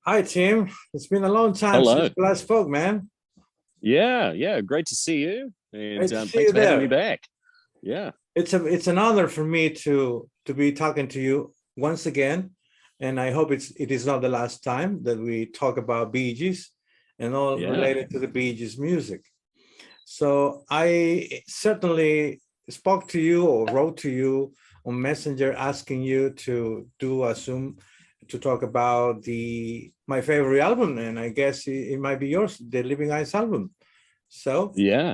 Hi, Tim. It's been a long time Hello. since we last spoke, man. Yeah. Great to see you, and Great to see you thanks for having me there. back. Yeah, It's an honor for me to be talking to you once again, and I hope it is not the last time that we talk about Bee Gees and all yeah, related to the Bee Gees music. So I certainly spoke to you or wrote to you on Messenger asking you to do a Zoom to talk about the my favorite album, and I guess it might be yours, the Living Eyes album. So yeah.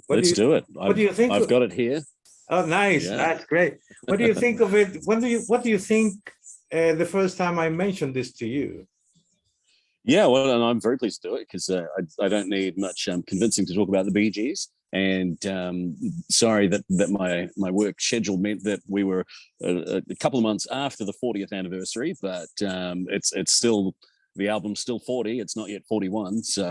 what do Let's you do it. what do I've you think? I've got it here. Oh, nice. Yeah. That's great. What do you think of it? What do you think the first time I mentioned this to you? Yeah, well, and I'm very pleased to do it because I don't need much convincing to talk about the Bee Gees. And sorry that my work schedule meant that we were a couple of months after the 40th anniversary, but it's still the album's still 40. It's not yet 41. So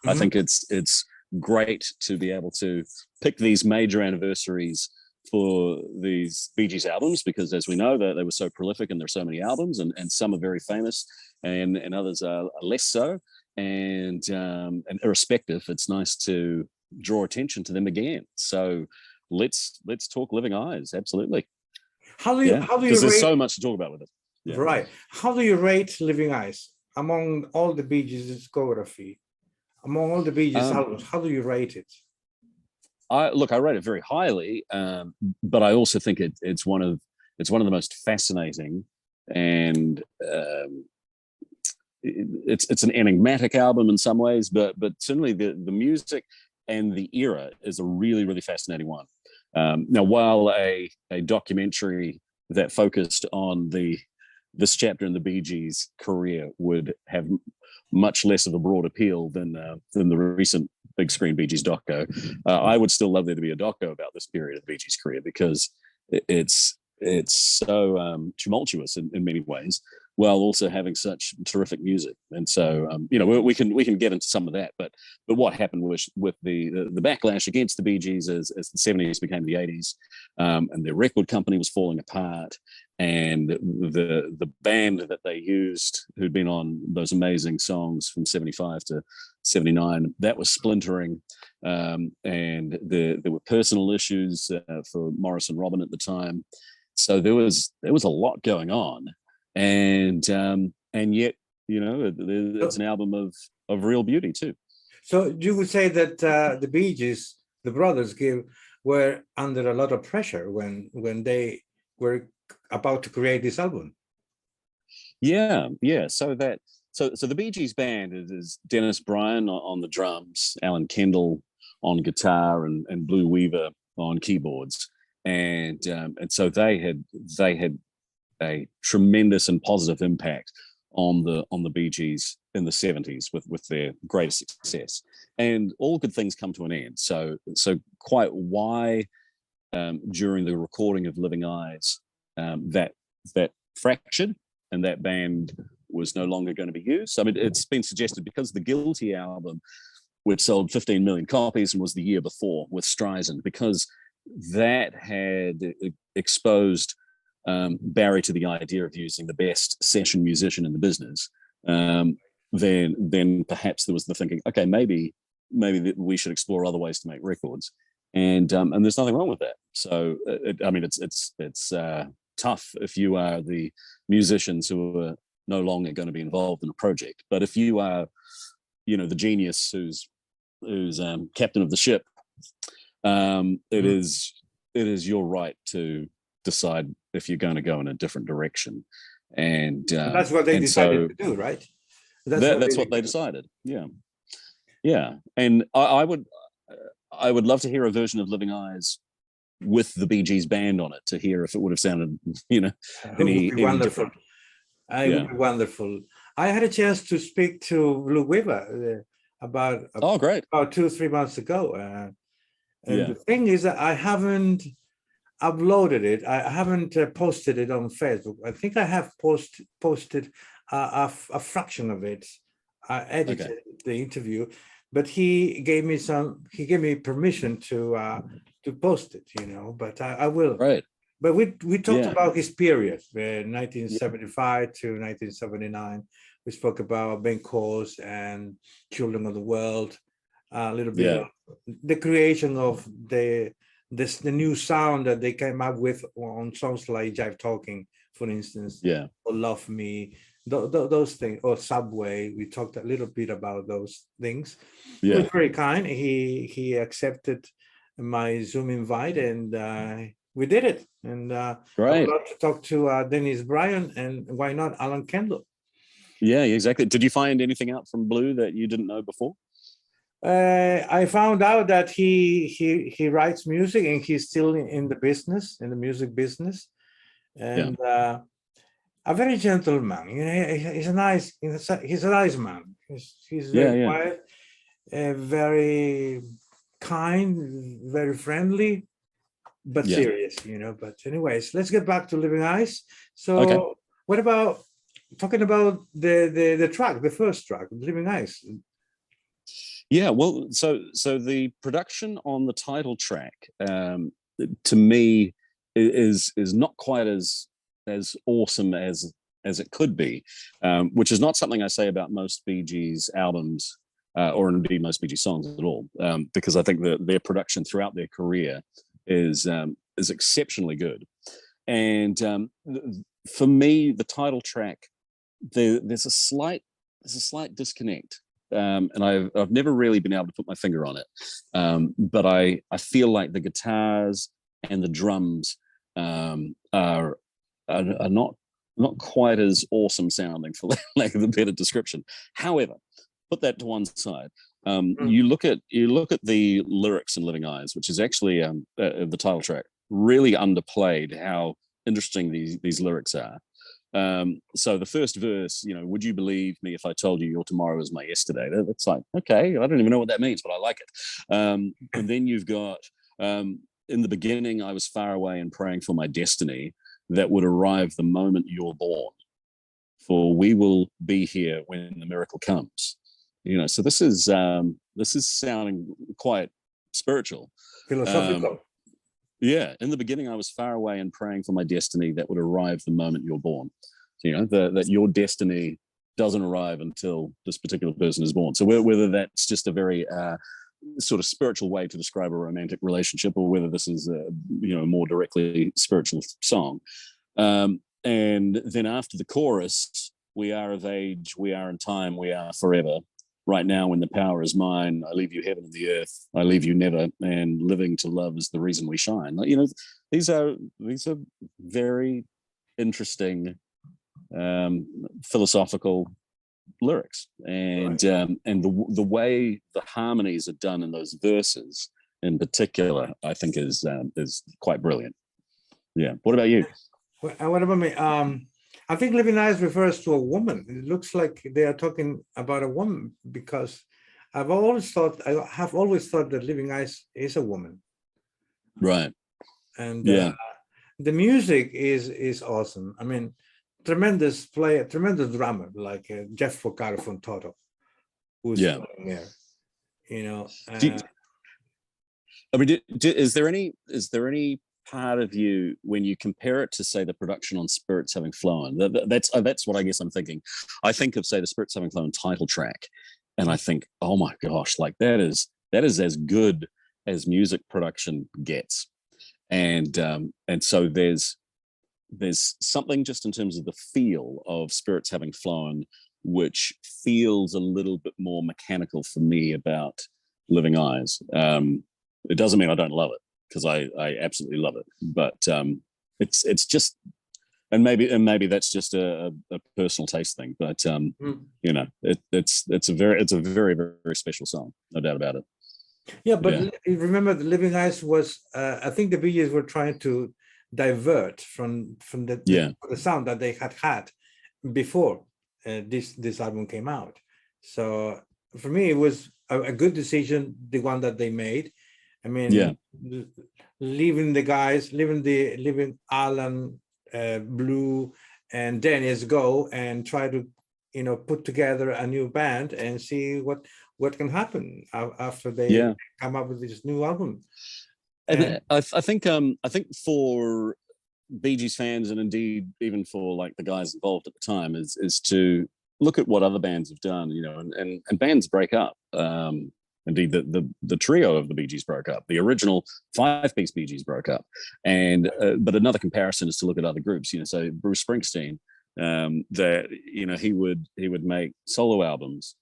I Mhm. think it's great to be able to pick these major anniversaries for these Bee Gees albums because, as we know, they were so prolific and there's so many albums, and some are very famous, and others are less so. And irrespective, it's nice to draw attention to them again. So let's talk Living Eyes. Absolutely, yeah, How do you because there's rate so much to talk about with it. Yeah. right? How do you rate Living Eyes among all the Bee Gees discography? Among all the Bee Gees Um, albums, how do you rate it? I rate it very highly, but I also think it's one of the most fascinating, and it's an enigmatic album in some ways, but certainly the music and the era is a really fascinating one. Now, while a documentary that focused on this chapter in the Bee Gees' career would have much less of a broad appeal than the recent big screen Bee Gees doco, I would still love there to be a doco about this period of the Bee Gees' career because it's so tumultuous in many ways, while also having such terrific music. And so, we can get into some of that. But what happened was with the backlash against the Bee Gees as the 70s became the 80s, and their record company was falling apart, and the band that they used, who'd been on those amazing songs from 75 to 79, that was splintering, and there were personal issues for Morris and Robin at the time. So there was a lot going on, and yet it's So, an album of real beauty too. so you would say that the Bee Gees, the brothers, were under a lot of pressure when they were about to create this album. Yeah. So the Bee Gees band is Dennis Bryan on the drums, Alan Kendall on guitar, and Blue Weaver on keyboards, and so they had a tremendous and positive impact on the Bee Gees in the 70s with their greatest success. And all good things come to an end. So quite why during the recording of Living Eyes that fractured and that band was no longer going to be used. I mean, it's been suggested because the Guilty album, which sold 15 million copies and was the year before with Streisand, because that had exposed Barry to the idea of using the best session musician in the business. Then perhaps there was the thinking, okay, maybe we should explore other ways to make records, and there's nothing wrong with that. So it's tough if you are the musicians who are no longer going to be involved in a project, but if you are, the genius who's captain of the ship, it is your right to decide if you're going to go in a different direction, and And that's what they and decided so to do, right? that's what they decided. Yeah, and I would love to hear a version of Living Eyes with the Bee Gees band on it, to hear if it would have sounded It would be any wonderful. different. It would Yeah. be wonderful. I had a chance to speak to Blue Weaver Oh, great. about 2 3 months ago, and Yeah. the thing is that I haven't uploaded it. I haven't posted it on Facebook. I think I have posted a fraction of it. I Okay. edited the interview, but he gave me permission to post it. But I will. Right. But we talked Yeah. about his period, 1975 to 1979. We spoke about Ben Coles and Children of the World, a little bit Yeah. of the creation of the new sound that they came up with on songs like Jive Talking, for instance, Yeah. or Love Me, those things, or Subway. We talked a little bit about those things. He was Yeah. very kind. He accepted my Zoom invite, and we did it. And I would Great. love to talk to Dennis Bryan, and why not Alan Kendall? Yeah, exactly. Did you find anything out from Blue that you didn't know before? I found out that he writes music, and he's still in the business, in the music business, and a very gentle man. You know, he's a nice man. He's very Yeah. quiet, very kind, very friendly, but Yeah. serious. You know. But anyways, let's get back to Living Ice. Okay. So, what about talking about the track, the first track, Living Ice? Yeah, well, so the production on the title track, to me, is not quite as awesome as it could be, which is not something I say about most Bee Gees albums, or indeed most Bee Gees songs at all, because I think that their production throughout their career is exceptionally good. And for me, the title track, there's a slight disconnect. And I've never really been able to put my finger on it, but I feel like the guitars and the drums are not quite as awesome sounding, for lack of a better description. However, put that to one side. You look at the lyrics in Living Eyes, which is actually the title track, really underplayed how interesting these lyrics are. So the first verse, would you believe me if I told you your tomorrow is my yesterday? That's like, okay, I don't even know what that means, but I like it. And then you've got, in the beginning, I was far away and praying for my destiny that would arrive the moment you're born. For we will be here when the miracle comes. So this is sounding quite spiritual. Philosophical. Yeah, in the beginning, I was far away and praying for my destiny that would arrive the moment you're born. So, that your destiny doesn't arrive until this particular person is born. So whether that's just a very sort of spiritual way to describe a romantic relationship, or whether this is a more directly spiritual song. And then after the chorus, we are of age, we are in time, we are forever. Right now, when the power is mine, I leave you heaven and the earth. I leave you never, and living to love is the reason we shine. These are very interesting philosophical lyrics, and the way the harmonies are done in those verses, in particular, I think is quite brilliant. Yeah. What about you? What about me? I think Living Eyes refers to a woman. It looks like they are talking about a woman, because I have always thought that Living Eyes is a woman. Right. And the music is awesome. I mean, tremendous player, tremendous drummer, like Jeff Porcaro from Toto, who's playing there. Is there any part of you, when you compare it to, say, the production on Spirits Having Flown, that's what I guess I'm thinking. I think of, say, the Spirits Having Flown title track, and I think, oh my gosh, like that is as good as music production gets. And so there's something just in terms of the feel of Spirits Having Flown, which feels a little bit more mechanical for me about Living Eyes. It doesn't mean I don't love it, because I absolutely love it, but it's just, and maybe that's just a personal taste thing, but it's a very, very special song, no doubt about it. Yeah, but remember, the Living Eyes was I think the Bee Gees were trying to divert from the sound that they had before this album came out. So for me, it was a good decision, the one that they made. I mean, leaving Alan, Blue, and Dennis go and try to put together a new band and see what can happen after they come up with this new album. And I think for Bee Gees fans, and indeed even for like the guys involved at the time, is to look at what other bands have done, you know, and bands break up. Indeed, the trio of the Bee Gees broke up. The original 5-piece Bee Gees broke up, and but another comparison is to look at other groups. You know, so Bruce Springsteen, that you know he would make solo albums.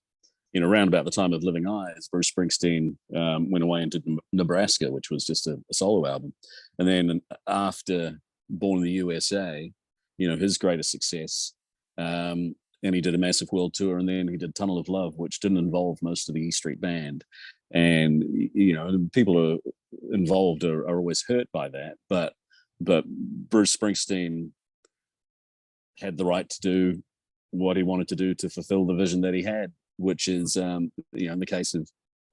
You know, around about the time of Living Eyes, Bruce Springsteen went away into Nebraska, which was just a solo album, and then after Born in the USA, you know, his greatest success. And he did a massive world tour, and then he did Tunnel of Love, which didn't involve most of the E Street Band. And you know, people are involved are always hurt by that, but Bruce Springsteen had the right to do what he wanted to do to fulfill the vision that he had, which is you know, in the case of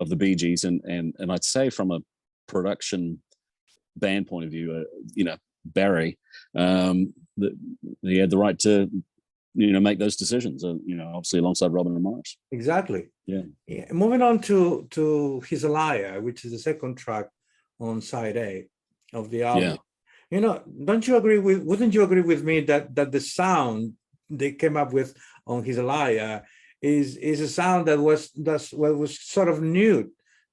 the Bee Gees, and I'd say from a production band point of view, you know, Barry, he had the right to, you know, make those decisions, you know, obviously alongside Robin and Morris. Exactly. Yeah. Moving on to He's a Liar, which is the second track on side A of the album. Yeah. You know, wouldn't you agree with me that the sound they came up with on He's a Liar is a sound that was sort of new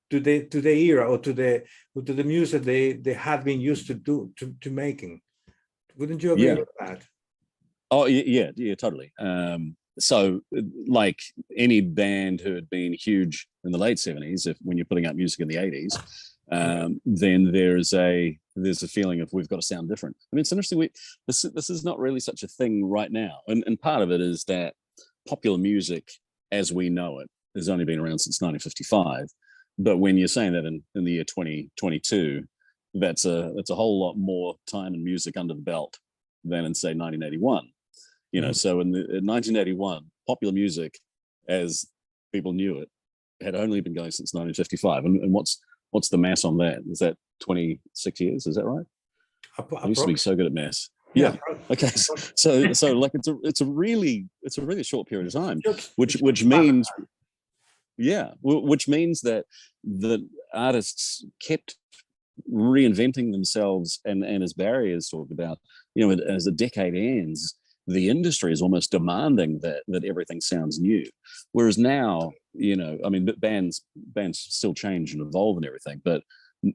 to the era, or to the music they had been used to making. Wouldn't you agree with that? Oh yeah, totally. So like any band who had been huge in the late 70s, when you're putting out music in the 80s, then there's a feeling of we've got to sound different. I mean, it's interesting. This is not really such a thing right now, and part of it is that popular music, as we know it, has only been around since 1955. But when you're saying that in the year 2022, that's a whole lot more time and music under the belt than in, say, 1981. You know, so in 1981, popular music, as people knew it, had only been going since 1955. And what's the math on that? Is that 26 years? Is that right? I used to be so good at math. Yeah. Okay. So like it's a really short period of time, which means that the artists kept reinventing themselves, and as Barry has talked about, you know, as the decade ends, the industry is almost demanding that everything sounds new. Whereas now, you know, I mean, bands still change and evolve and everything, but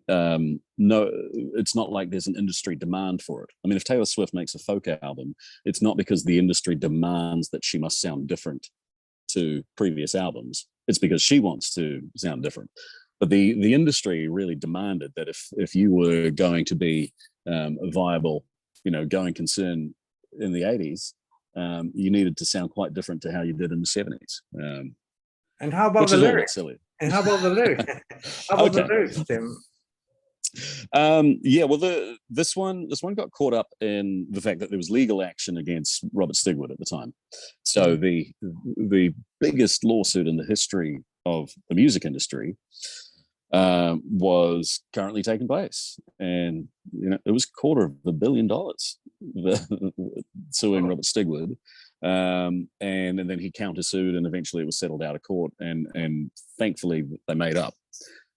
no, it's not like there's an industry demand for it. I mean, if Taylor Swift makes a folk album, it's not because the industry demands that she must sound different to previous albums. It's because she wants to sound different. But the industry really demanded that if you were going to be a viable, you know, going concern in the 80s, you needed to sound quite different to how you did in the 70s. And how about the lyrics? Silly. And how about the lyrics? How about the lyrics, Tim? Yeah, well, this one got caught up in the fact that there was legal action against Robert Stigwood at the time. So the biggest lawsuit in the history of the music industry was currently taking place, and you know, it was $250 million suing Robert Stigwood, and then he countersued, and eventually it was settled out of court, and thankfully they made up,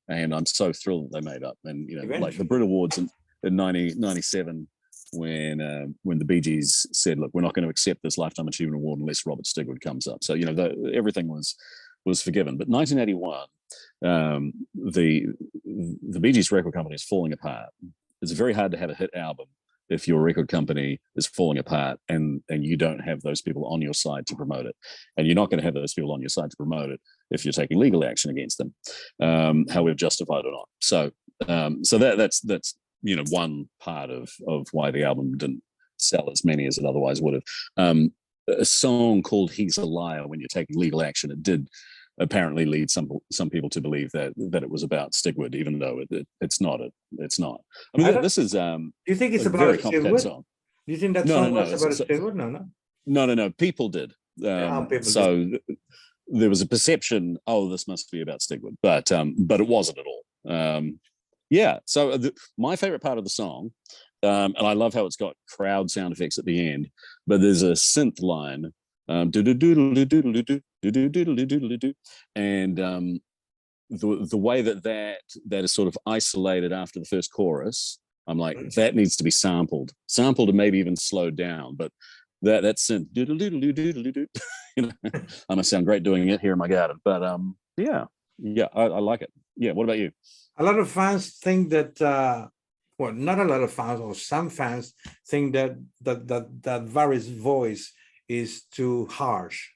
and I'm so thrilled that they made up. And you know, eventually, like the Brit Awards in 1997, when the Bee Gees said, look, we're not going to accept this Lifetime Achievement Award unless Robert Stigwood comes up. So you know, everything was forgiven. But 1981, the Bee Gees record company is falling apart. It's very hard to have a hit album if your record company is falling apart and you don't have those people on your side to promote it. And you're not going to have those people on your side to promote it if you're taking legal action against them, however justified or not. So that's you know, one part of why the album didn't sell as many as it otherwise would have. A song called He's a Liar, when you're taking legal action, it did apparently lead some people to believe that it was about Stigwood, even though it's not. It's not. I mean, this is. Do you think it's a about very Stigwood? song. Do you think that song was about Stigwood? No. People did. There was a perception. Oh, this must be about Stigwood, but it wasn't at all. Yeah. So my favorite part of the song. And I love how it's got crowd sound effects at the end, but there's a synth line, and the way that is sort of isolated after the first chorus I'm like, that needs to be sampled and maybe even slowed down. But that's you know, I must sound great doing it here in my garden. But yeah, I like it. Yeah. What about you? A lot of fans think that, well, not a lot of fans, or some fans think that Barry's voice is too harsh.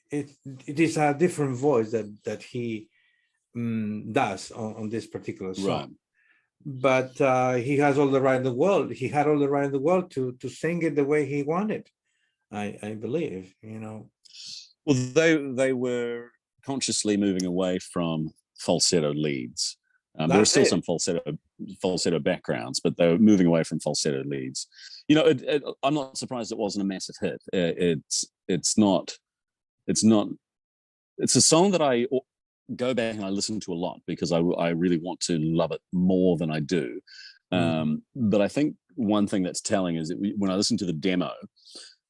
It is a different voice that he does on this particular song. Right. But he has all the right in the world. He had all the right in the world to sing it the way he wanted. I believe, you know. Well, they were consciously moving away from falsetto leads. There were still some falsetto backgrounds, but they were moving away from falsetto leads. You know, I'm not surprised it wasn't a massive hit. It's a song that I go back and I listen to a lot because I really want to love it more than I do. But I think one thing that's telling is that when I listen to the demo,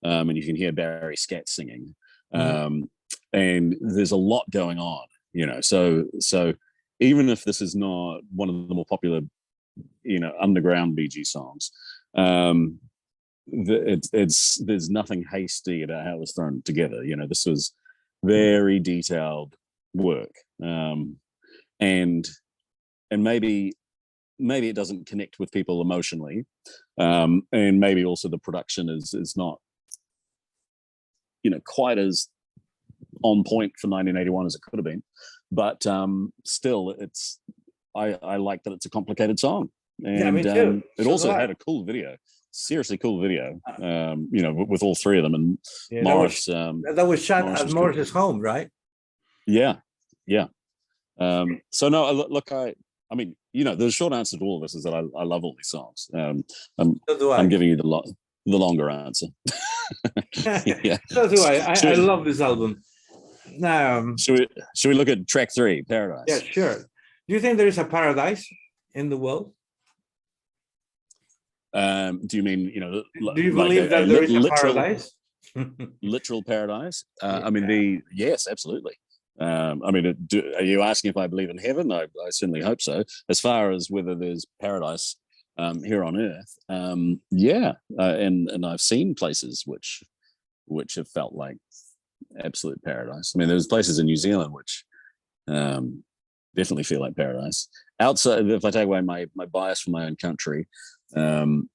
and you can hear Barry scat singing, and there's a lot going on, you know. So even if this is not one of the more popular, you know, underground Bee Gees songs, there's nothing hasty about how it was thrown together. You know, this was very detailed work, and maybe it doesn't connect with people emotionally, and maybe also the production is not, you know, quite as on point for 1981 as it could have been, but still, I like that it's a complicated song, and yeah, me too. it also had a cool video, seriously cool video, you know, with all three of them, and Morris. That was shot at Morris's home, right? Yeah. So no, look, I mean, you know, the short answer to all of this is that I love all these songs. So do I. I'm giving you the longer answer. Yeah. So do I. I love this album. Now, should we look at track 3, Paradise? Yeah, sure. Do you think there is a paradise in the world? Do you mean, you know, do you believe that there is a paradise? Literal paradise? I mean, yes, absolutely. I mean, are you asking if I believe in heaven? I certainly hope so. As far as whether there's paradise here on Earth, yeah, and I've seen places which have felt like absolute paradise. I mean, there's places in New Zealand which definitely feel like paradise. Outside, if I take away my bias from my own country, the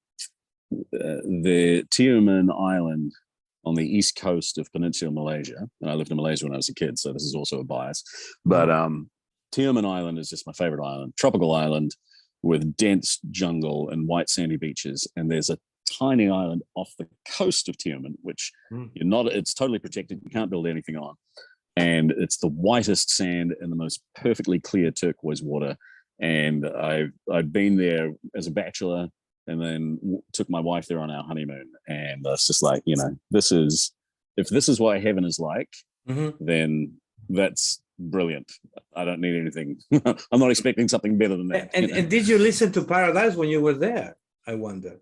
Tioman Island on the east coast of Peninsular Malaysia, and I lived in Malaysia when I was a kid, so this is also a bias, but Tioman Island is just my favorite island. Tropical island with dense jungle and white sandy beaches, and there's a tiny island off the coast of Tioman, which it's totally protected, you can't build anything on, and it's the whitest sand and the most perfectly clear turquoise water. And I'd been there as a bachelor, and then took my wife there on our honeymoon, and it's just like, you know, if this is what heaven is like, then that's brilliant. I don't need anything. I'm not expecting something better than that. And did you listen to Paradise when you were there? I wonder.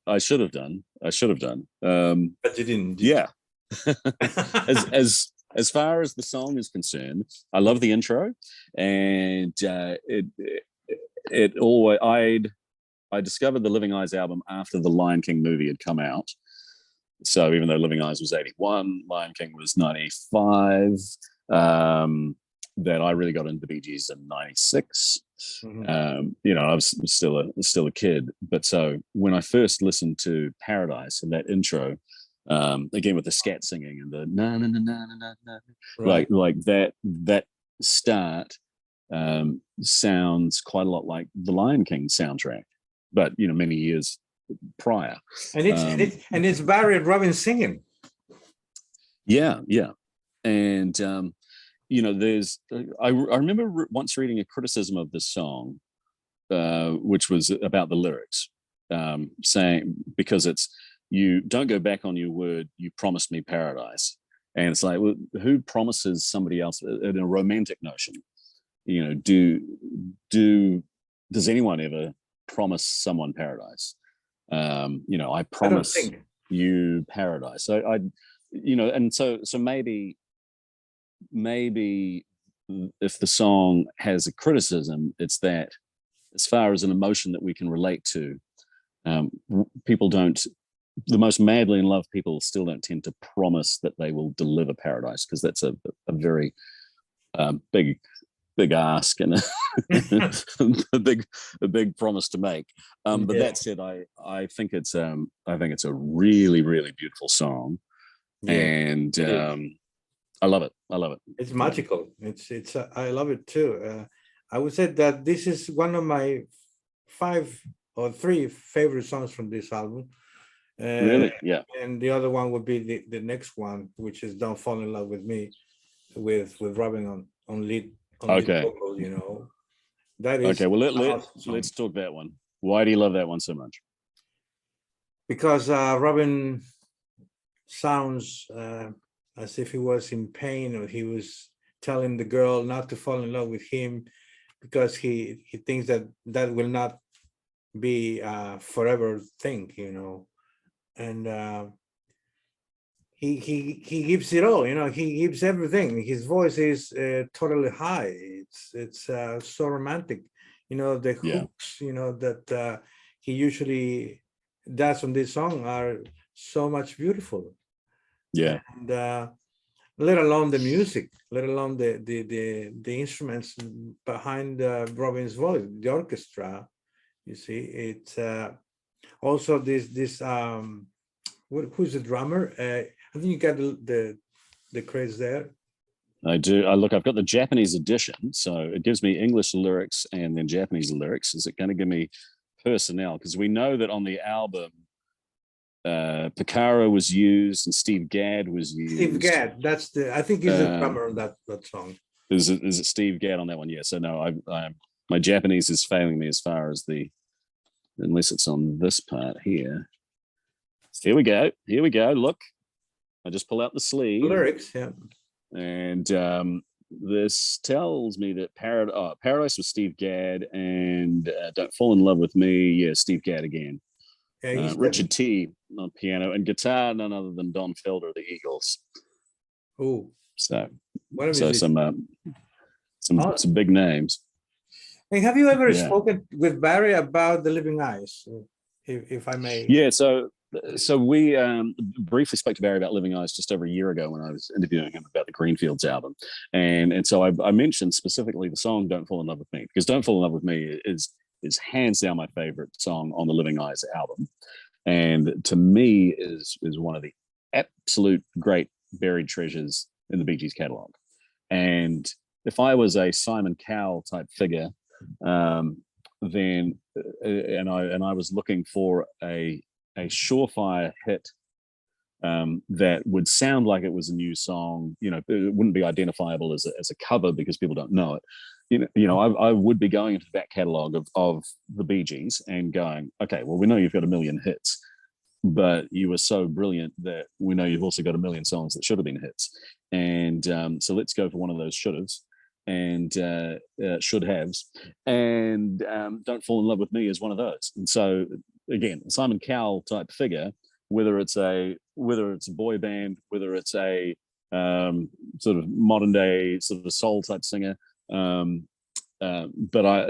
I should have done. But you didn't. Yeah. As far as the song is concerned, I love the intro, and it always I discovered the Living Eyes album after the Lion King movie had come out. So even though Living Eyes was 81, Lion King was 95. That I really got into the Bee Gees in 96. You know, I was still a kid. But so when I first listened to Paradise and that intro, again with the scat singing and the na na na na na na, right, like that start sounds quite a lot like the Lion King soundtrack, but you know, many years prior. And it's Barry Robin singing. Yeah, and you know, I remember once reading a criticism of this song, which was about the lyrics, saying, because it's, you don't go back on your word, you promised me paradise. And it's like, well, who promises somebody else in a romantic notion? You know, does anyone ever promise someone paradise? You know, I promise you paradise. So you know, and so maybe if the song has a criticism, it's that as far as an emotion that we can relate to, people don't. The most madly in love people still don't tend to promise that they will deliver paradise, because that's a very big ask and a big promise to make. But that said, I think it's a really, really beautiful song, and I love it. It's magical. It's I love it too. I would say that this is one of my 5 or 3 favorite songs from this album. Really? Yeah. And the other one would be the next one, which is "Don't Fall in Love with Me," with Robin on lead vocal. You know, that is okay. Well, awesome let's talk that one. Why do you love that one so much? because Robin sounds as if he was in pain, or he was telling the girl not to fall in love with him, because he thinks that will not be a forever thing, you know. And he gives it all, you know. He gives everything. His voice is totally high. It's so romantic, you know. The hooks, you know, that he usually does on this song are so much beautiful. And let alone the music, let alone the instruments behind Robin's voice, the orchestra. You see, it's also this who's the drummer? I think you got the credits there. I do. I've got the Japanese edition, so it gives me English lyrics and then Japanese lyrics. Is it going to give me personnel? Because we know that on the album, Picaro was used and Steve Gadd was used. Steve Gadd, I think he's the drummer on that song. Is it Steve Gadd on that one? Yeah. So no, my Japanese is failing me as far as unless it's on this part here. Here we go. Look, I just pull out the sleeve. Lyrics, yeah. And this tells me that Paradise was Steve Gadd, and Don't Fall in Love with Me, yeah, Steve Gadd again. Yeah, Richard T on piano, and guitar, none other than Don Felder of the Eagles. Oh, so some big names. Hey, have you ever spoken with Barry about The Living Eyes, if I may? Yeah, so we briefly spoke to Barry about Living Eyes just over a year ago when I was interviewing him about the Greenfields album, and so I mentioned specifically the song "Don't Fall in Love with Me," because "Don't Fall in Love with Me" is hands down my favorite song on the Living Eyes album, and to me is one of the absolute great buried treasures in the Bee Gees catalog. And if I was a Simon Cowell type figure, then and I was looking for a surefire hit that would sound like it was a new song, you know, it wouldn't be identifiable as a cover because people don't know it. You know, I would be going into the back catalogue of the Bee Gees and going, okay, well, we know you've got a million hits, but you were so brilliant that we know you've also got a million songs that should have been hits. And so let's go for one of those should-haves and should-haves. And Don't Fall in Love with Me is one of those. And so, again, Simon Cowell type figure, whether it's a boy band, whether it's a sort of modern day sort of soul type singer, but I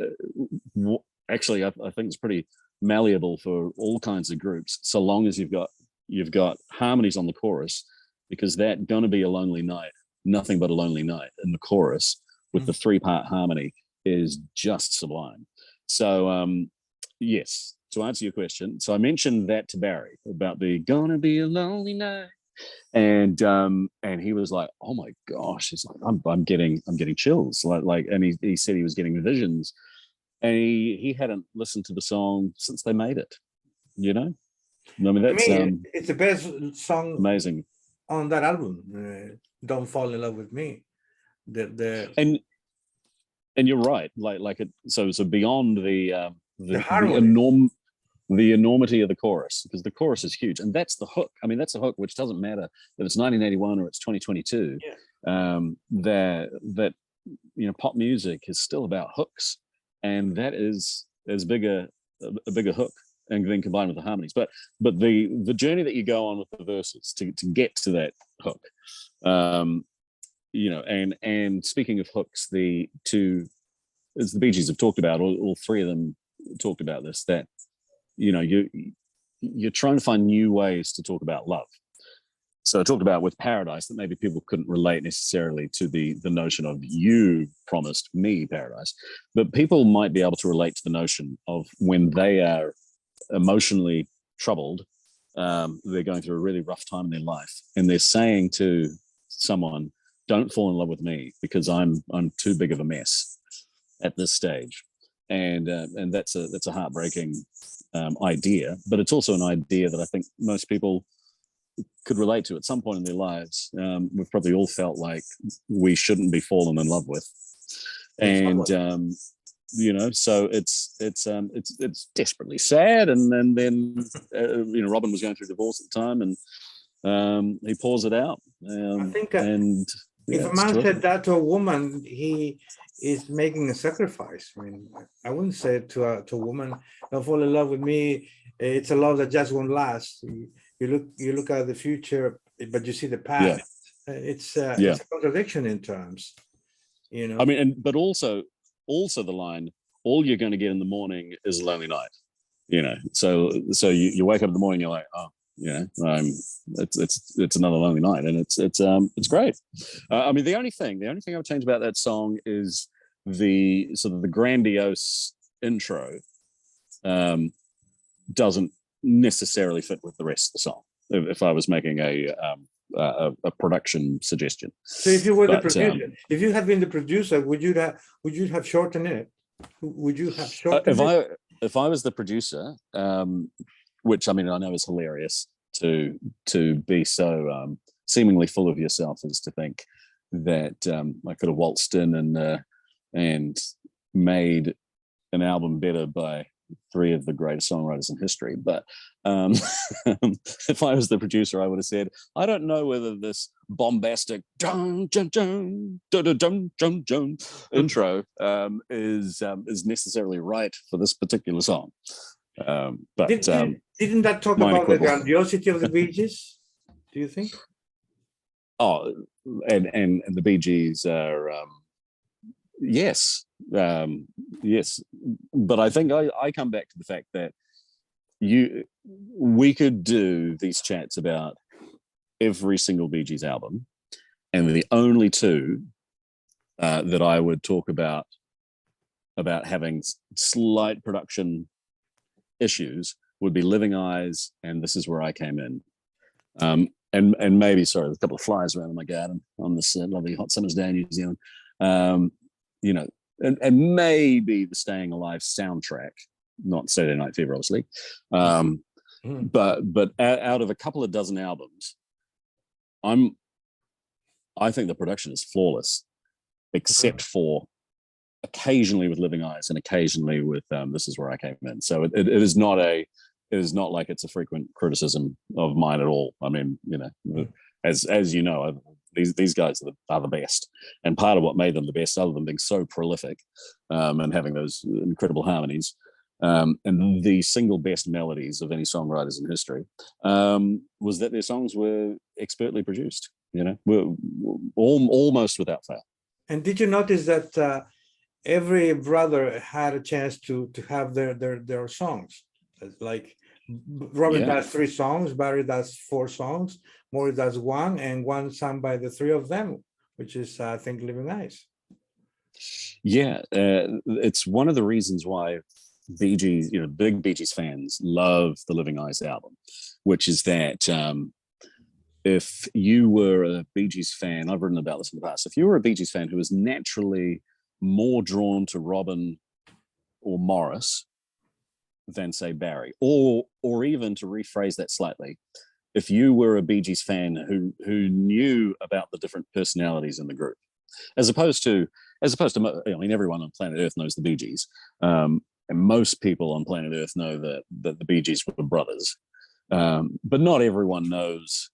think it's pretty malleable for all kinds of groups, so long as you've got harmonies on the chorus, because that "Gonna Be a Lonely Night," Nothing But a Lonely Night in the chorus with the 3-part harmony is just sublime. So yes, to answer your question, so I mentioned that to Barry about the "Gonna Be a Lonely Night," and he was like, "Oh my gosh," he's like, I'm getting chills, like, and he said he was getting visions, and he hadn't listened to the song since they made it. You know, I mean, that's it's the best song amazing on that album. Don't Fall in Love with Me. And you're right, like it. So beyond the enormity of the chorus, because the chorus is huge, and that's the hook. I mean, that's the hook, which doesn't matter if it's 1981 or it's 2022. Yeah. That you know, pop music is still about hooks, and that is as big a bigger hook, and then combined with the harmonies. But the journey that you go on with the verses to get to that hook, you know, and speaking of hooks, to as the Bee Gees have talked about, all three of them talked about this, that, you know, you're trying to find new ways to talk about love. So I talked about with Paradise that maybe people couldn't relate necessarily to the notion of you promised me paradise, but people might be able to relate to the notion of when they are emotionally troubled, they're going through a really rough time in their life, and they're saying to someone, don't fall in love with me because I'm too big of a mess at this stage. And that's a heartbreaking idea, but it's also an idea that I think most people could relate to at some point in their lives. We've probably all felt like we shouldn't be fallen in love with, and you know, so it's desperately sad. And then you know, Robin was going through divorce at the time, and he pours it out. I think if a man said that to a woman, he is making a sacrifice. I mean, I wouldn't say it to a woman, don't fall in love with me. It's a love that just won't last. You look at the future, but you see the past. Yeah. It's a contradiction in terms, you know. I mean, but also the line, all you're going to get in the morning is a lonely night, you know. So you wake up in the morning, you're like, oh, you know, it's another lonely night, and it's great. I mean, the only thing I would change about that song is the sort of the grandiose intro doesn't necessarily fit with the rest of the song. If I was making a production suggestion. So if you were the producer, if you had been the producer, would you have shortened it? Would you have shortened it? If I was the producer, which I mean I know is hilarious to be so seemingly full of yourself as to think that I could have waltzed in and made an album better by three of the greatest songwriters in history. But if I was the producer, I would have said, I don't know whether this bombastic dun, dun, dun, dun, dun, dun, dun, dun, intro is necessarily right for this particular song. But didn't that talk about the grandiosity of the Bee Gees, do you think? Oh, and the Bee Gees are yes, but I think I come back to the fact that we could do these chats about every single Bee Gees album, and the only two that I would talk about having slight production issues would be Living Eyes and This Is Where I Came In. And maybe, sorry, there's a couple of flies around in my garden on this lovely hot summer's day in New Zealand. You know, and maybe the Staying Alive soundtrack, not Saturday Night Fever, obviously. But out of a couple of dozen albums, I think the production is flawless, except for occasionally with Living Eyes and occasionally with This Is Where I Came In. So it is not like it's a frequent criticism of mine at all. I mean, you know, as you know, these guys are the best, and part of what made them the best, other than being so prolific and having those incredible harmonies and the single best melodies of any songwriters in history, was that their songs were expertly produced. You know, were almost without fail. And did you notice that every brother had a chance to have their songs? Like Robin does 3 songs, Barry does 4 songs, Morris does 1, and 1 sung by the 3 of them, which is I think Living Eyes. Yeah, it's one of the reasons why Bee Gees, you know, big Bee Gees fans love the Living Eyes album, which is that if you were a Bee Gees fan, I've written about this in the past, if you were a Bee Gees fan who was naturally more drawn to Robin or Morris than say Barry, or even to rephrase that slightly, if you were a Bee Gees fan who knew about the different personalities in the group, as opposed to, I mean, everyone on planet Earth knows the Bee Gees, and most people on planet Earth know that the Bee Gees were brothers, but not everyone knows,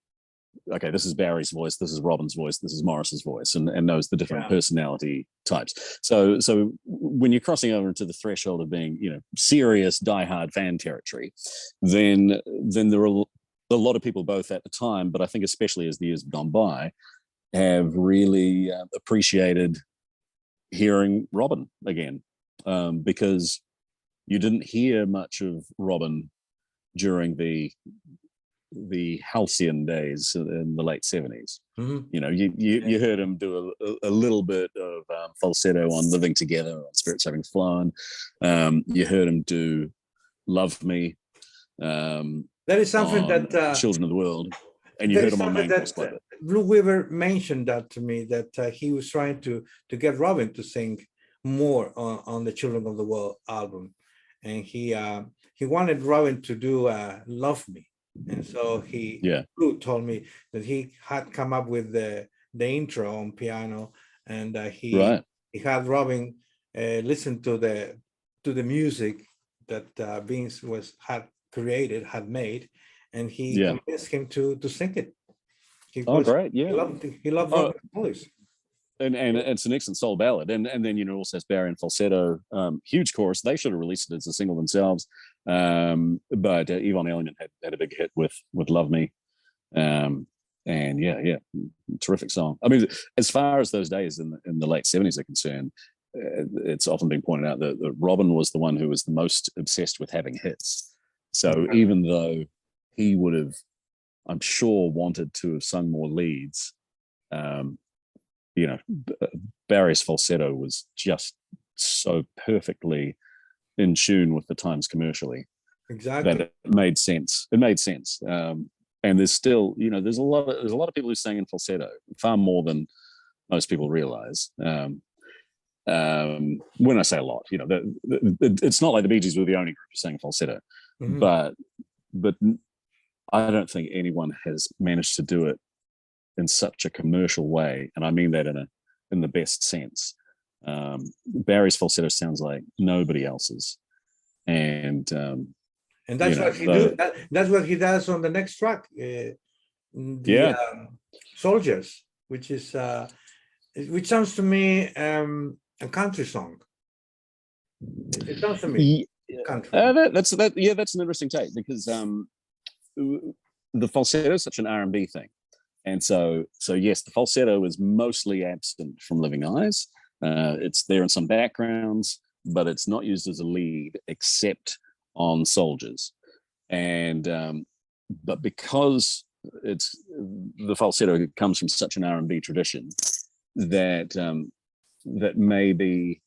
okay, this is Barry's voice, this is Robin's voice, this is Morris's voice, and knows the different personality types. So when you're crossing over into the threshold of being, you know, serious diehard fan territory, then there are a lot of people, both at the time, but I think especially as the years have gone by, have really appreciated hearing Robin again. because you didn't hear much of Robin during the halcyon days in the late 70s. Mhm. You know, you heard him do a little bit of falsetto on Living Together, on Spirits Having Flown. You heard him do Love Me. That is something that Children of the World, and you there heard is him on something Main Course that quite a bit. Blue Weaver mentioned that to me, that he was trying to get Robin to sing more on the Children of the World album, and he wanted Robin to do Love Me, and so Blue told me that he had come up with the intro on piano, and he had Robin listen to the music that Vince had made, and he convinced him to sing it. Great, yeah. He loved Robin's voice. And it's an excellent soul ballad, and then also has Barry and falsetto, huge chorus. They should have released it as a single themselves, but Yvonne Elliman had a big hit with Love Me, and terrific song. I mean, as far as those days in the late 70s are concerned, it's often been pointed out that Robin was the one who was the most obsessed with having hits. So even though he would have, I'm sure, wanted to have sung more leads, Barry's falsetto was just so perfectly in tune with the times commercially, exactly, that it made sense. And there's still, there's a lot of people who sing in falsetto, far more than most people realize. When I say a lot, it's not like the Bee Gees were the only group who sang falsetto, but I don't think anyone has managed to do it in such a commercial way, and I mean that in the best sense. Barry's falsetto sounds like nobody else's, and that's what he do. That's what he does on the next track, Soldiers, which which sounds to me a country song. It sounds to me country. That's an interesting take, because the falsetto is such an R&B thing. And so yes, the falsetto is mostly absent from Living Eyes. It's there in some backgrounds, but it's not used as a lead except on Soldiers. And but because the falsetto comes from such an R&B tradition, that maybe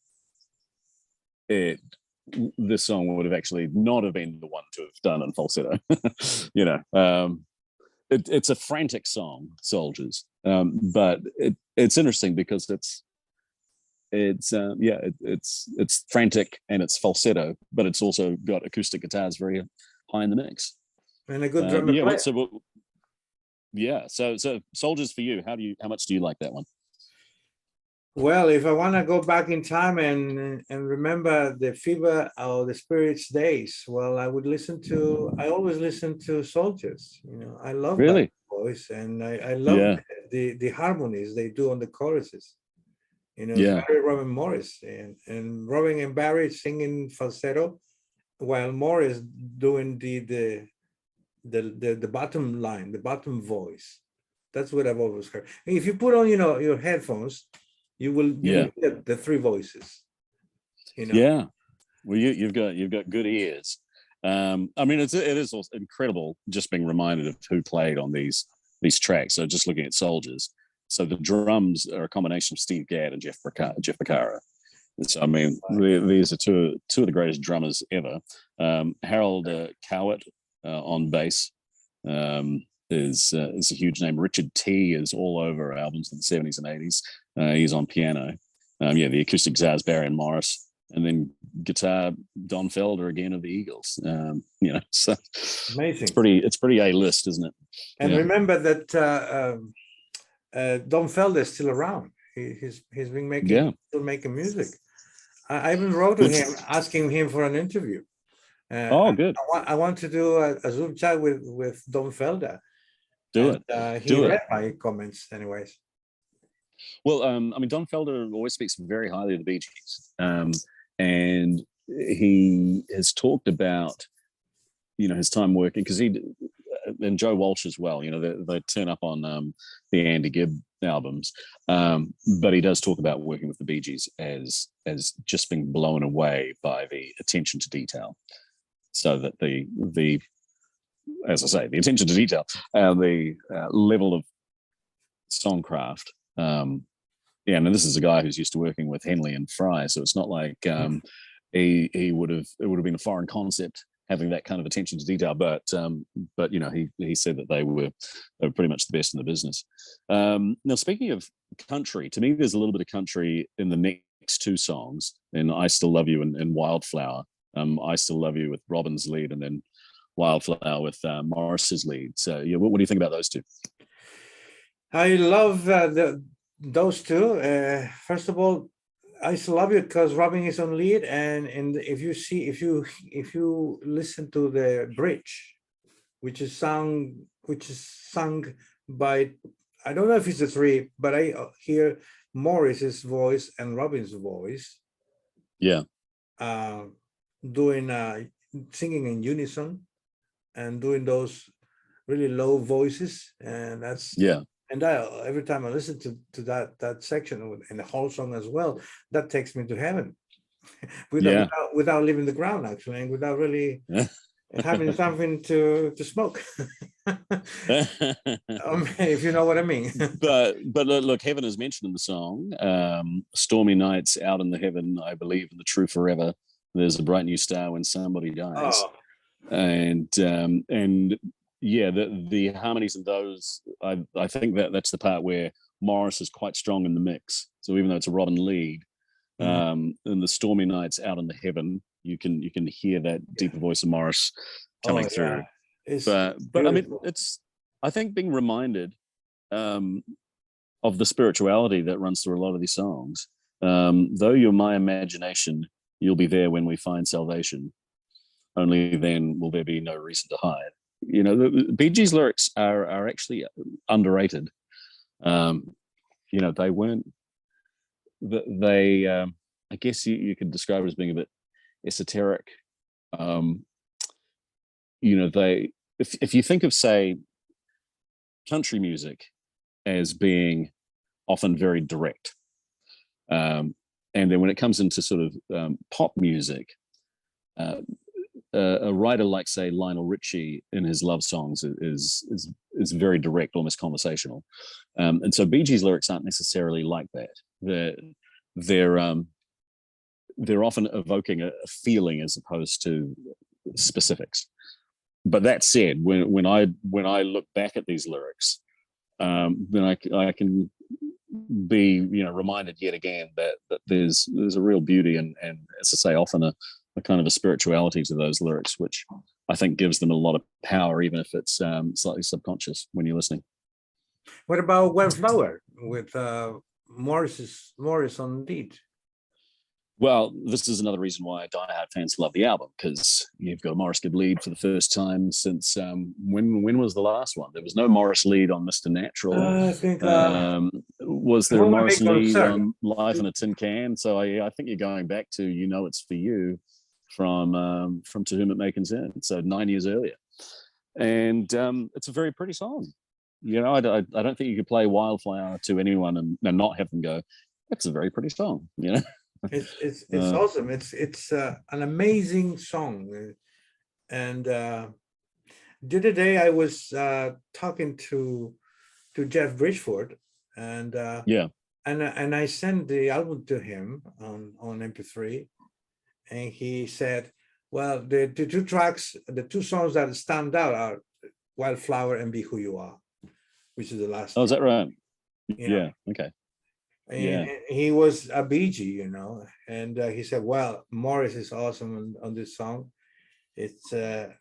this song would have actually not have been the one to have done in falsetto. It's a frantic song, Soldiers, but it's interesting because it's frantic and it's falsetto, but it's also got acoustic guitars very high in the mix and a good drummer player. So Soldiers for you. How much do you like that one? Well, if I want to go back in time and remember the Fever or the Spirits days, well, I always listen to Soldiers. I love that voice, and I love the harmonies they do on the choruses. Barry, Robin, Morris, and Robin and Barry singing falsetto, while Morris doing the bottom line, the bottom voice. That's what I've always heard. And if you put on, your headphones, you will hear the three voices. Yeah, well, you've got good ears. I mean, it is also incredible just being reminded of who played on these tracks. So just looking at Soldiers, so the drums are a combination of Steve Gadd and Jeff Porcara. So I mean, these are two of the greatest drummers ever. Harold Cowart on bass is a huge name. Richard T is all over albums in the 70s and 80s. He's on piano. The acoustic guitars, Barry and Morris, and then guitar, Don Felder again of the Eagles. So amazing. It's pretty A-list, isn't it? And remember that Don Felder is still around. He's been still making music. I even wrote to him asking him for an interview. Good. I want to do a Zoom chat with Don Felder. He read my comments anyways. Well, I mean, Don Felder always speaks very highly of the Bee Gees, and he has talked about, his time working, because he and Joe Walsh as well. They turn up on the Andy Gibb albums, but he does talk about working with the Bee Gees as just being blown away by the attention to detail. So that the as I say, the attention to detail, the level of songcraft. Yeah, and this is a guy who's used to working with Henley and Fry, so it's not like it would have been a foreign concept having that kind of attention to detail. But you know, he said that they were pretty much the best in the business. Now, speaking of country, to me, there's a little bit of country in the next two songs, in "I Still Love You" and "Wildflower." "I Still Love You" with Robin's lead, and then "Wildflower" with Morris's lead. So, yeah, what do you think about those two? I love those two. First of all, "I Still Love You" because Robin is on lead, and if you listen to the bridge, which is sung by, I don't know if it's the three, but I hear Morris's voice and Robin's voice. Yeah. Doing singing in unison and doing those really low voices, and that's and every time I listen to that section and the whole song as well, that takes me to heaven without leaving the ground, actually, and without really having something to smoke. If you know what I mean. but look, heaven is mentioned in the song. "Stormy nights out in the heaven, I believe in the true forever. There's a bright new star when somebody dies." Oh. And yeah, the harmonies in those, I think that's the part where Morris is quite strong in the mix. So even though it's a Robin lead, in the "Stormy nights out in the heaven," you can hear that deeper voice of Morris coming through. But I mean, it's, I think, being reminded of the spirituality that runs through a lot of these songs. "Though you're my imagination, you'll be there when we find salvation. Only then will there be no reason to hide." You know, the Bee Gees lyrics are actually underrated. You know, they weren't. They, I guess you could describe it as being a bit esoteric. You know, if you think of, say, country music as being often very direct, and then when it comes into sort of pop music, a writer like, say, Lionel Richie in his love songs is very direct, almost conversational, and so Bee Gees lyrics aren't necessarily like that. They're often evoking a feeling as opposed to specifics. But that said, when I look back at these lyrics, then I can be, you know, reminded yet again that there's a real beauty and as I say, often a kind of a spirituality to those lyrics, which I think gives them a lot of power, even if it's slightly subconscious when you're listening. What about "Wildflower" with Morris on lead? Well, this is another reason why diehard fans love the album, because you've got a Morris Gibb lead for the first time since when was the last one? There was no Morris lead on Mr. Natural. I think was there a Morris lead on Life in a Tin Can? So I think you're going back to "You Know It's For You" from "To Whom It May Concern," so 9 years earlier, and it's a very pretty song. You know, I don't think you could play "Wildflower" to anyone and not have them go, "That's a very pretty song," you know. It's awesome. It's an amazing song, and the other day I was talking to Jeff Bridgeford, and and I sent the album to him on MP3, and he said, well, the two tracks, the two songs that stand out are "Wildflower" and "Be Who You Are," which is the last. Oh, is that right? Yeah. Okay. And he was a Bee Gee, you know, and he said, well, Morris is awesome on this song. It's a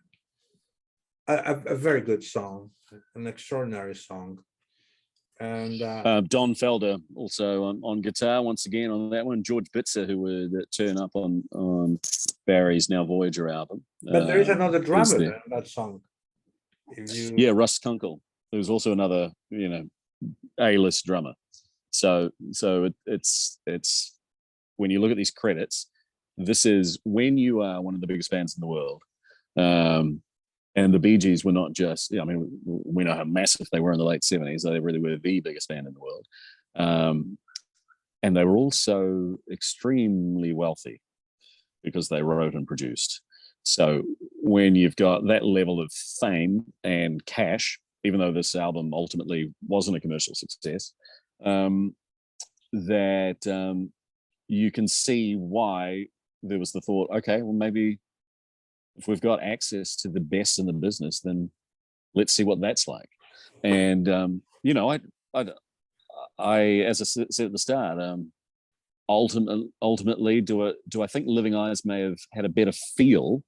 very good song, an extraordinary song. And Don Felder also on guitar once again on that one. George Bitzer, who would turn up on Barry's Now Voyager album. But there is another drummer in that song. Yeah, Russ Kunkel, who's also another, you know, A-list drummer. So it's when you look at these credits, this is when you are one of the biggest bands in the world, And the Bee Gees were not just, I mean, we know how massive they were in the late 70s. They really were the biggest band in the world. And they were also extremely wealthy because they wrote and produced. So when you've got that level of fame and cash, even though this album ultimately wasn't a commercial success, that you can see why there was the thought, okay, well, maybe if we've got access to the best in the business, then let's see what that's like. And, you know, I as I said at the start, ultimately, do I think Living Eyes may have had a better feel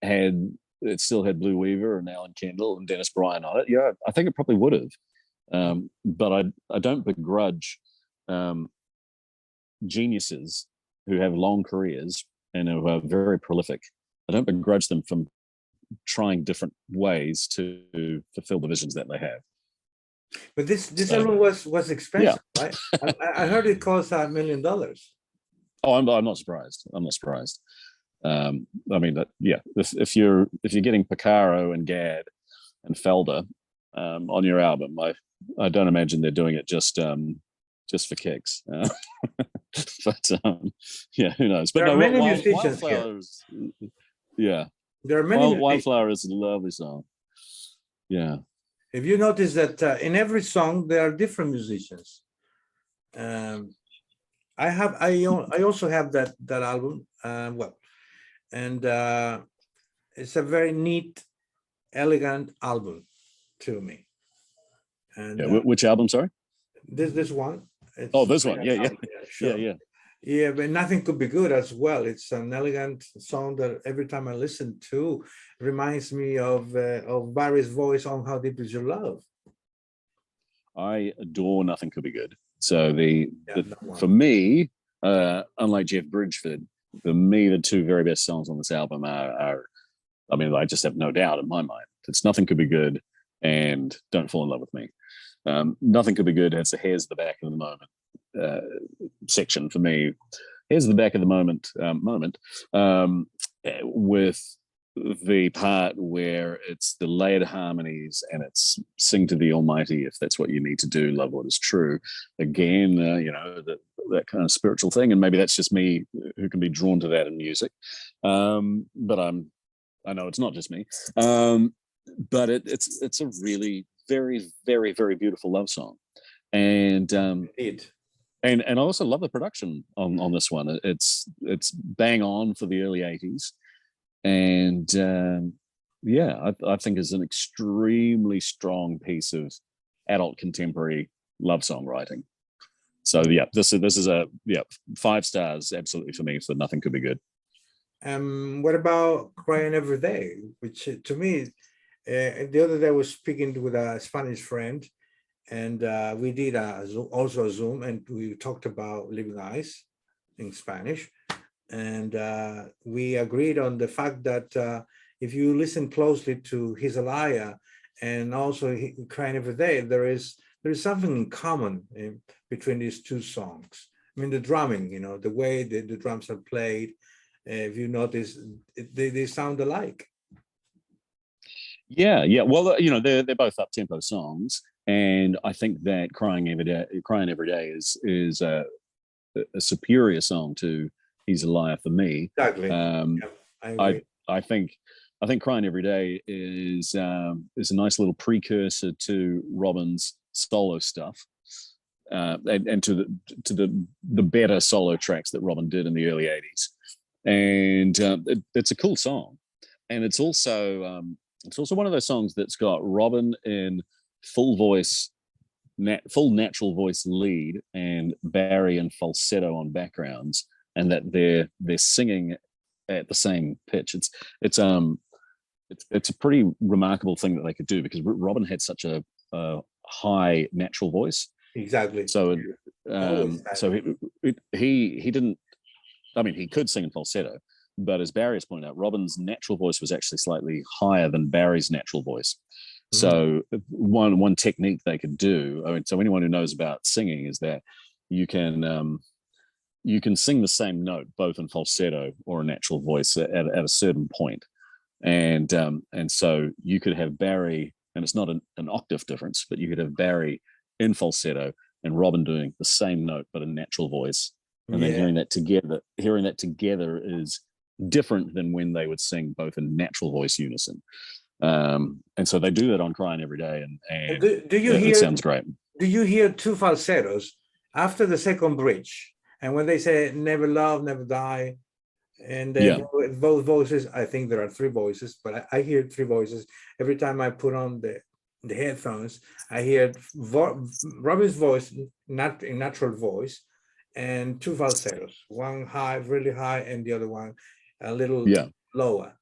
had it still had Blue Weaver and Alan Kendall and Dennis Bryan on it? Yeah, I think it probably would have. But I don't begrudge geniuses who have long careers and who are very prolific. I don't begrudge them from trying different ways to fulfill the visions that they have. But this album was expensive, right? I heard it cost $1 million. Oh, I'm not surprised. I'm not surprised. I mean, if you're getting Porcaro and Gadd and Felder on your album, I don't imagine they're doing it just for kicks. But yeah, who knows? But there are many musicians Wildflowers, yeah, there are many. Wildflower is a lovely song. Yeah. If you notice that in every song there are different musicians. I also have that album. And it's a very neat, elegant album to me. And which album? Sorry. This one. This one. Yeah. Sure. Yeah, but Nothing Could Be Good as well. It's an elegant song that every time I listen to reminds me of Barry's voice on How Deep Is Your Love. I adore Nothing Could Be Good. So for me, unlike Jeff Bridgeford, for me, the two very best songs on this album are I mean, I just have no doubt in my mind. It's Nothing Could Be Good and Don't Fall in Love with Me. Nothing Could Be Good has Here's the Back of the Moment section for me. Here's the back of the moment with the part where it's the layered harmonies and it's sing to the Almighty if that's what you need to do, love what is true. Again, you know, that kind of spiritual thing, and maybe that's just me who can be drawn to that in music. But I know it's not just me. But it's a really very, very, very beautiful love song, and And I also love the production on this one. It's bang on for the early 80s. And I think is an extremely strong piece of adult contemporary love song writing. So yeah, this is a 5 stars absolutely for me for Nothing Could Be Good. What about Crying Every Day? Which to me, the other day I was speaking with a Spanish friend, and we did also a Zoom, and we talked about Living Eyes in Spanish. And we agreed on the fact that if you listen closely to He's a Liar and also Crying Every Day, there is something in common between these two songs. I mean, the drumming, you know, the way the drums are played, if you notice, they sound alike. Yeah. Well, you know, they're both up-tempo songs. And I think that Crying Every Day is a superior song to He's a Liar for me. Exactly. I agree. I think Crying Every Day is a nice little precursor to Robin's solo stuff, and to the better solo tracks that Robin did in the early 80s. And it's a cool song, and it's also one of those songs that's got Robin in full natural voice lead and Barry in falsetto on backgrounds, and that they're singing at the same pitch. It's a pretty remarkable thing that they could do, because Robin had such a high natural voice. Exactly. So he didn't. I mean, he could sing in falsetto, but as Barry has pointed out, Robin's natural voice was actually slightly higher than Barry's natural voice. So one technique they could do, I mean, so anyone who knows about singing, is that you can sing the same note both in falsetto or a natural voice at a certain point. and so you could have Barry, and it's not an octave difference, but you could have Barry in falsetto and Robin doing the same note but a natural voice, and then hearing that together is different than when they would sing both in natural voice unison. And so they do that on Crying Every Day, and do you hear? It sounds great. Do you hear two falsettos after the second bridge? And when they say "Never Love, Never Die," and both voices, I think there are three voices, but I hear three voices every time I put on the headphones. I hear Robin's voice, not in natural voice, and two falsettos, one high, really high, and the other one a little lower.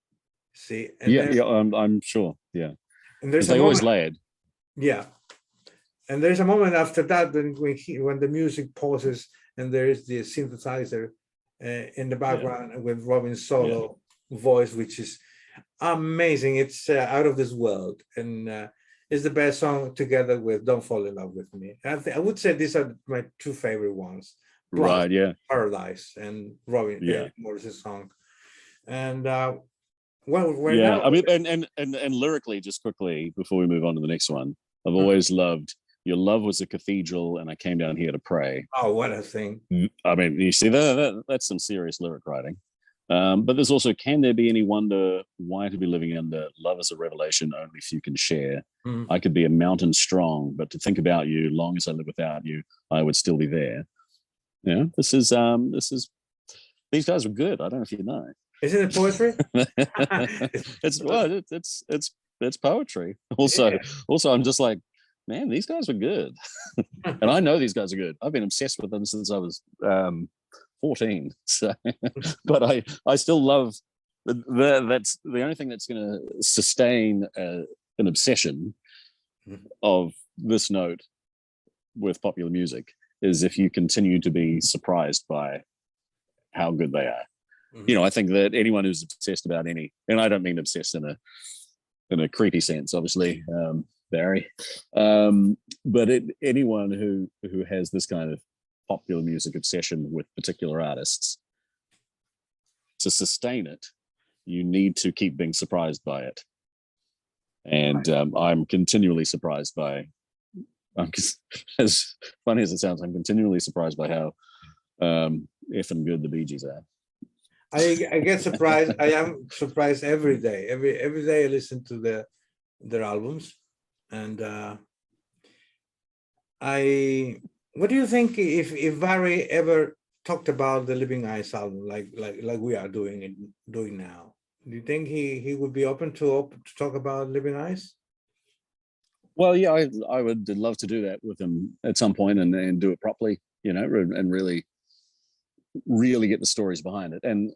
See, and I'm sure. Yeah, and there's they always layered. Yeah, and there's a moment after that when the music pauses and there is the synthesizer in the background with Robin's solo voice, which is amazing. It's out of this world, and it's the best song together with "Don't Fall in Love with Me." I would say these are my two favorite ones. Plus Right? Yeah. Paradise and Robin Morris's song, and now. I mean, and lyrically, just quickly before we move on to the next one, I've always loved "Your love was a cathedral, and I came down here to pray." Oh, what a thing! I mean, you see that's some serious lyric writing. But there's also, "Can there be any wonder why to be living under? Love is a revelation only few can share. I could be a mountain strong, but to think about you, long as I live without you, I would still be there." Yeah, this is these guys were good. I don't know if you know. Isn't it poetry? It's poetry. Also, I'm just like, man, these guys are good, and I know these guys are good. I've been obsessed with them since I was 14. So, but I still love that's the only thing that's going to sustain an obsession of this note with popular music is if you continue to be surprised by how good they are. You know, I think that anyone who's obsessed about any, and I don't mean obsessed in a creepy sense, obviously, Barry, but anyone who has this kind of popular music obsession with particular artists, to sustain it, you need to keep being surprised by it. And I'm continually surprised by, as funny as it sounds, I'm continually surprised by how effing good the Bee Gees are. I get surprised. I am surprised every day. Every day I listen to their albums, and what do you think if Barry ever talked about the Living Eyes album like we are doing now? Do you think he would be open to talk about Living Eyes? Well, yeah, I would love to do that with him at some point and do it properly, you know, and really get the stories behind it. And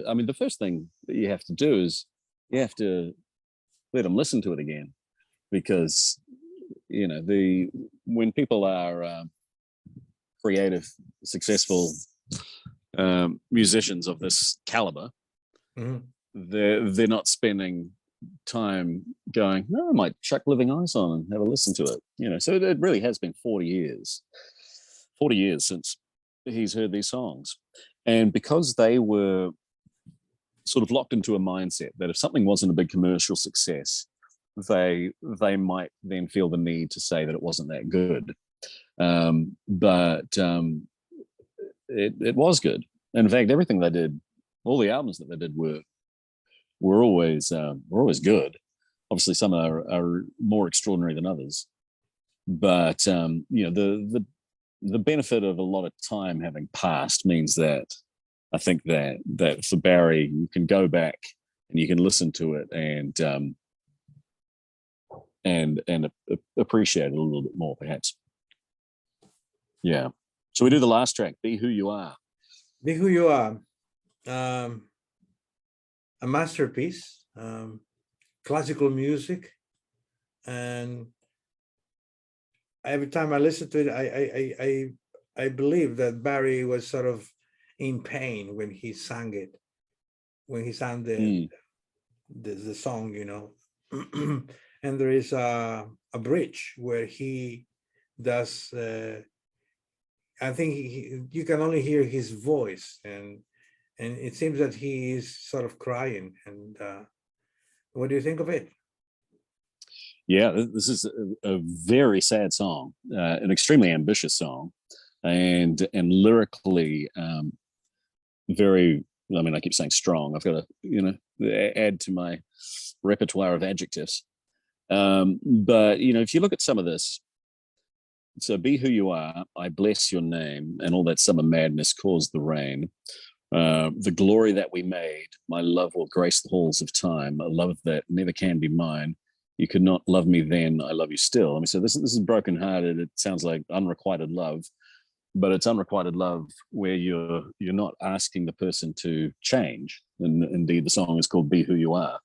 I mean, the first thing that you have to do is you have to let them listen to it again, because, you know, when people are creative, successful musicians of this caliber, they're not spending time going, no, I might chuck Living Eyes on and have a listen to it, you know. So it really has been 40 years since he's heard these songs. And because they were sort of locked into a mindset that if something wasn't a big commercial success, they might then feel the need to say that it wasn't that good. But it was good. In fact, everything they did, all the albums that they did were always good. Obviously, some are more extraordinary than others. But you know, the benefit of a lot of time having passed means that I think that for Barry, you can go back and you can listen to it and appreciate it a little bit more, perhaps. Yeah. So we do the last track, "Be Who You Are." Be Who You Are. A masterpiece, classical music, and every time I listen to it, I believe that Barry was sort of in pain when he sang it, when he sang the song, you know. And there is a bridge where he does. I think you can only hear his voice, and it seems that he is sort of crying, and What do you think of it? Yeah, this is a very sad song, an extremely ambitious song, and lyrically very. I mean, I keep saying strong. I've got to add to my repertoire of adjectives. But if you look at some of this, so be who you are, I bless your name, and all that summer madness caused the rain. The glory that we made, my love will grace the halls of time, a love that never can be mine. You could not love me then, I love you still. I mean, so this is brokenhearted. It sounds like unrequited love, but it's unrequited love where you're not asking the person to change. And indeed, the song is called "Be Who You Are."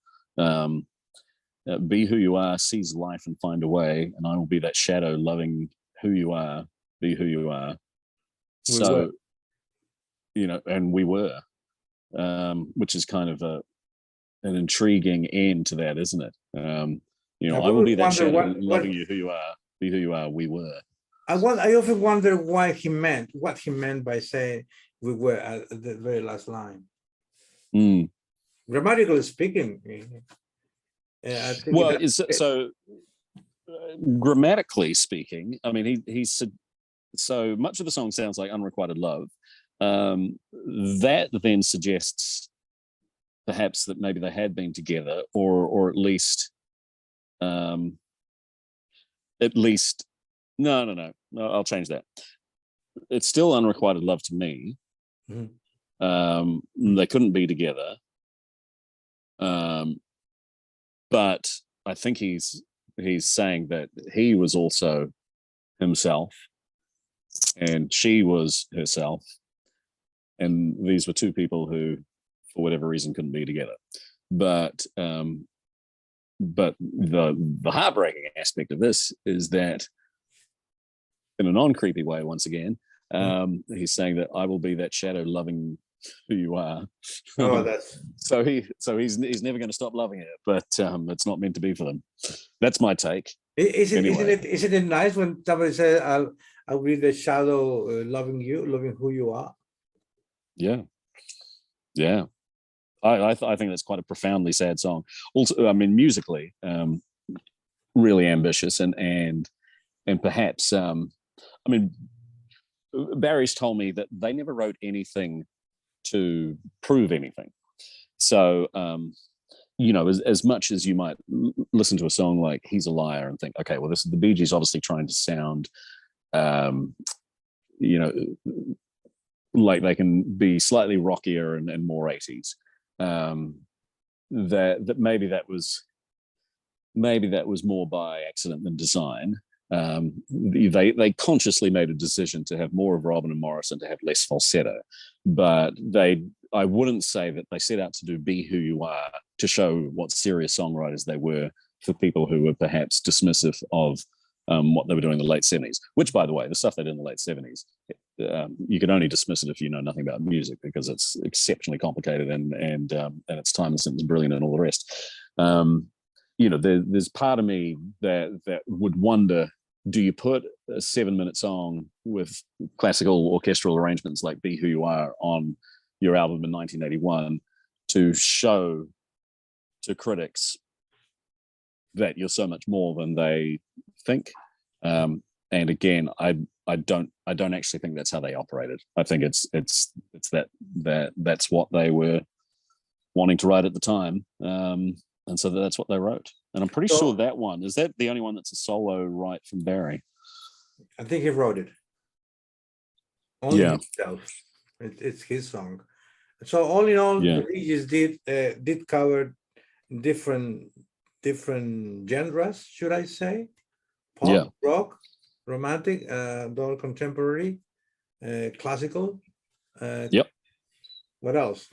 Be who you are, seize life and find a way, and I will be that shadow loving who you are. Be who you are. So, and we were, which is kind of an intriguing end to that, isn't it? I will be that shadow loving you who you are. Be who you are. We were. I often wonder what he meant by saying we were at the very last line. Grammatically speaking, I think grammatically speaking, I mean, he said so much of the song sounds like unrequited love. That then suggests perhaps that maybe they had been together, or at least no, I'll change that. It's still unrequited love to me. They couldn't be together, but I think he's saying that he was also himself and she was herself, and these were two people who for whatever reason couldn't be together. But the heartbreaking aspect of this is that, in a non-creepy way, once again, he's saying that I will be that shadow loving who you are. Oh, that's so he's never going to stop loving it, but it's not meant to be for them. That's my take. Isn't it nice when somebody says, I'll be the shadow loving you, loving who you are? Yeah. I think that's quite a profoundly sad song. Also, I mean, musically, really ambitious and perhaps, I mean, Barry's told me that they never wrote anything to prove anything. So, as much as you might listen to a song like "He's a Liar" and think, okay, well, this is the Bee Gees obviously trying to sound, like they can be slightly rockier and more 80s. That maybe that was more by accident than design. They consciously made a decision to have more of Robin and Morris and to have less falsetto, but I wouldn't say that they set out to do "Be Who You Are" to show what serious songwriters they were for people who were perhaps dismissive of what they were doing in the late 70s, which, by the way, the stuff they did in the late 70s, you can only dismiss it if you know nothing about music, because it's exceptionally complicated and its time and sentence brilliant and all the rest. There's part of me that would wonder, do you put a 7-minute song with classical orchestral arrangements like "Be Who You Are" on your album in 1981 to show to critics that you're so much more than they think? And again, I don't actually think that's how they operated. I think it's that's what they were wanting to write at the time, and so that's what they wrote. And I'm pretty sure that one is that the only one that's a solo write from Barry. I think he wrote it. Only himself. It's his song. So all in all, the Bee Gees did cover different genres, should I say? Pop, rock, romantic, contemporary, classical. What else?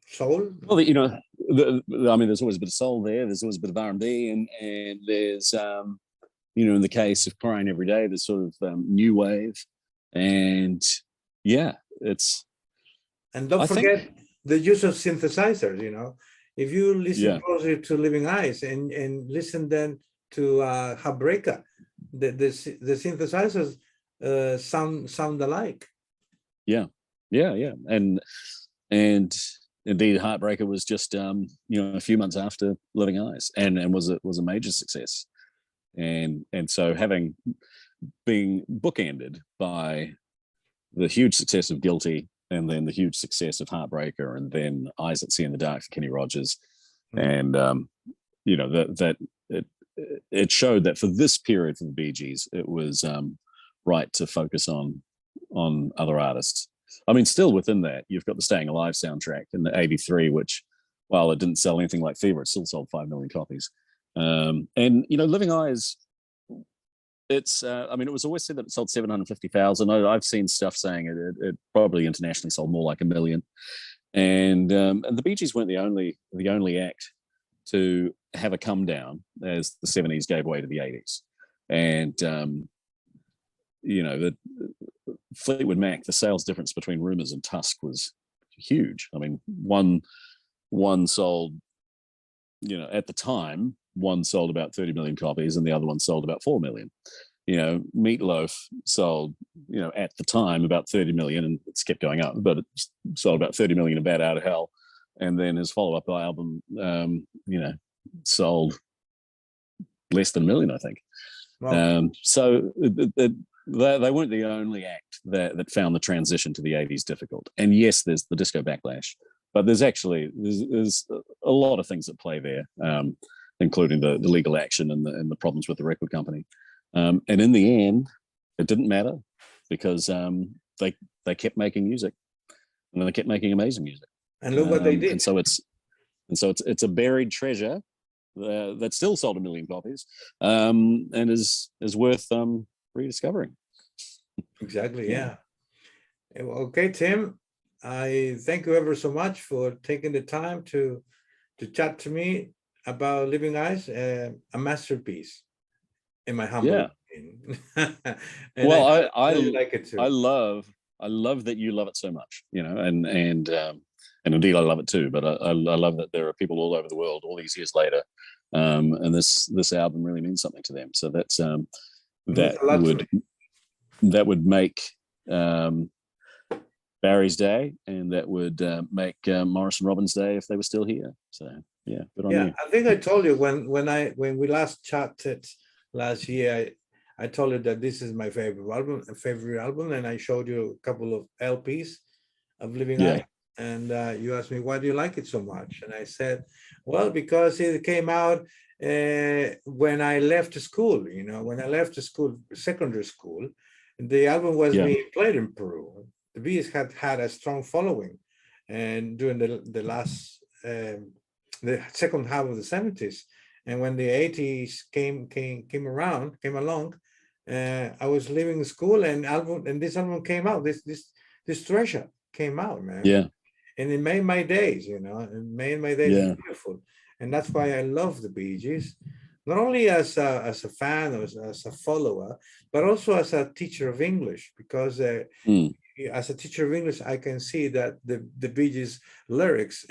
Soul. Well, I mean, there's always a bit of soul there. There's always a bit of R&B, and there's in the case of "Crying Every Day," there's sort of new wave, and it's. And don't forget the use of synthesizers. If you listen closely to Living Eyes and listen then to Heartbreaker, the synthesizers sound alike. Yeah, and indeed, Heartbreaker was just a few months after Living Eyes, and was a major success. And so having being bookended by the huge success of Guilty, and then the huge success of Heartbreaker, and then Eyes That See in the Dark for Kenny Rogers, and that it showed that for this period for the Bee Gees, it was right to focus on other artists. I mean, still within that, you've got the Staying Alive soundtrack in the '83, which, while it didn't sell anything like Fever, it still sold 5 million copies. And Living Eyes, it's it was always said that it sold 750,000. I've seen stuff saying it probably internationally sold more like 1 million. And the Bee Gees weren't the only act to have a come down as the '70s gave way to the '80s. And the Fleetwood Mac, the sales difference between Rumours and Tusk was huge. I mean, one sold, at the time, one sold about 30 million copies and the other one sold about 4 million. Meatloaf sold, at the time about 30 million, and it's kept going up, but it sold about 30 million in Bat Out of Hell. And then his follow-up album, sold less than 1 million, I think. Wow. So they weren't the only act that found the transition to the '80s difficult. And yes, there's the disco backlash, but there's a lot of things at play there, including the legal action and the problems with the record company. And in the end, it didn't matter, because they kept making music, and they kept making amazing music. And look what they did. And so it's a buried treasure that still sold 1 million copies, and is worth rediscovering. Exactly. Yeah. Okay, Tim, I thank you ever so much for taking the time to chat to me about Living Eyes, a masterpiece, in my humble opinion. Well, I really like it too. I love that you love it so much, and indeed I love it too. But I love that there are people all over the world all these years later, and this album really means something to them. So that's that would make Barry's day, and that would make Morris and Robin's day if they were still here. So yeah, good on you. I think I told you when we last chatted last year, I told you that this is my favorite album, and I showed you a couple of LPs of Living Eyes, and you asked me, why do you like it so much? And I said, well, because it came out when I left school. When I left school, secondary school, the album was being played in Peru. The Bees had a strong following, and during the last the second half of the '70s, and when the '80s came along, I was leaving school, and this album came out. This treasure came out, man. Yeah. And it made my days. It made my days beautiful, and that's why I love the Bee Gees. Not only as a fan or as a follower, but also as a teacher of English, because as a teacher of English, I can see that the Bee Gees lyrics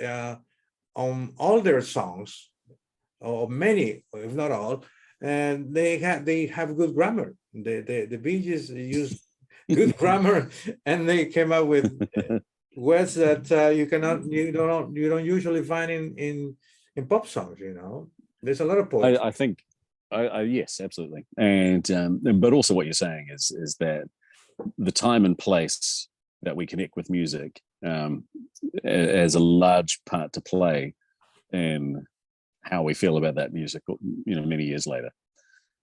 on all their songs, or many, if not all, and they have good grammar. The Bee Gees use good grammar, and they came up with words that you don't usually find in pop songs. There's a lot of poetry. I think, yes, absolutely. And but also what you're saying is that the time and place that we connect with music has a large part to play in how we feel about that music, many years later.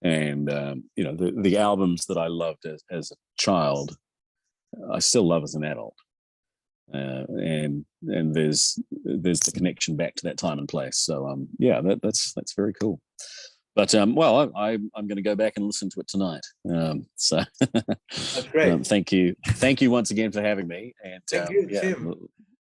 And the albums that I loved as a child, I still love as an adult. And there's the connection back to that time and place. So that's very cool. But I'm going to go back and listen to it tonight. So that's great. Thank you once again for having me. And thank you, Tim.